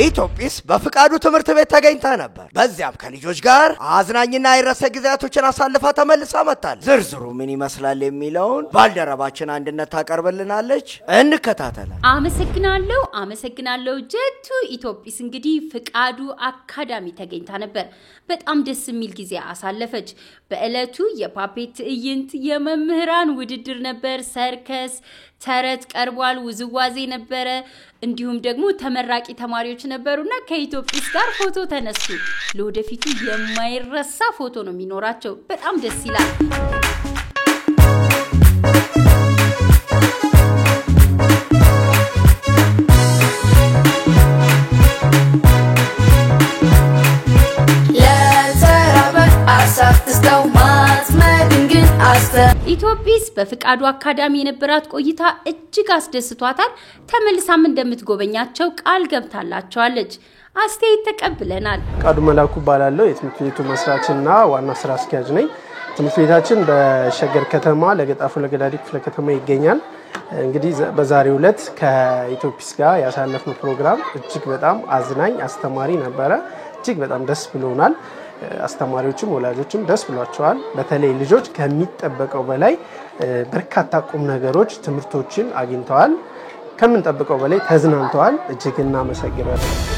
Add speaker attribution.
Speaker 1: ኢትዮጲስ በፍቃዱ ትምህርት ቤት ተገኝታ ነበር። በዚያም ከልጆች ጋር አዝናኝና አይረሴ ጊዜያቶችን አሳልፋ ተመልሳ መጣለች። ዝርዝሩ ምን ይመስላል የሚለውን ባልደረባችን አንድነት ታቀርብልናለች። እንከታተላለን።
Speaker 2: አመሰግናለሁ ጀቱ። ኢትዮጲስ እንግዲህ ፍቃዱ አካዳሚ ተገኝታ ነበር። በጣም ደስ የሚል ጊዜ አሳለፈች። በእለቱ የፓፔት ትዕይንት፣ የመምህራን ውድድር ነበር፣ ሰርከስ፣ ተረት ቀርቧል፣ ውዝዋዜ ነበረ። እንዲሁም ደግሞ ተመራቂ ተማሪዎች ነበሩና ከኢትዮጲስ ጋር ፎቶ ተነሱ። ለወደፊቱ የማይረሳ ፎቶ ነው የሚኖራቸው። በጣም ደስ ይላል። ኢትዮጲስ በፍቃዱ አካዳሚ የነበራት ቆይታ እጅግ አስደስቷታል። ተመልሳም እንደምትጎበኛቸው ቃል ገብታላቸዋለች። አስተያየት ተቀብለናል።
Speaker 3: ፍቃዱ መላኩ ባላለው የትምህርት ቤቱ መስራችና ዋና ስራ አስኪያጅ ነኝ። ትምህርት ቤታችን በሸገር ከተማ ለገጣፉ ለገዳዲ ክፍለ ከተማ ይገኛል። እንግዲህ በዛሬው ዕለት ከኢትዮጲስ ጋር ያሳለፍነው ፕሮግራም እጅግ በጣም አዝናኝ አስተማሪ ነበረ። እጅግ በጣም ደስ ብሎናል። አስተማሪዎችም ወላጆችም ደስ ብሏቸዋል። በተለይ ልጆች ከሚጠበቀው በላይ በርካታ ቁም ነገሮች ትምህርቶችን አግኝተዋል። ከምንጠብቀው በላይ ተዝናንተዋል። እጅግ እናመሰግናለን።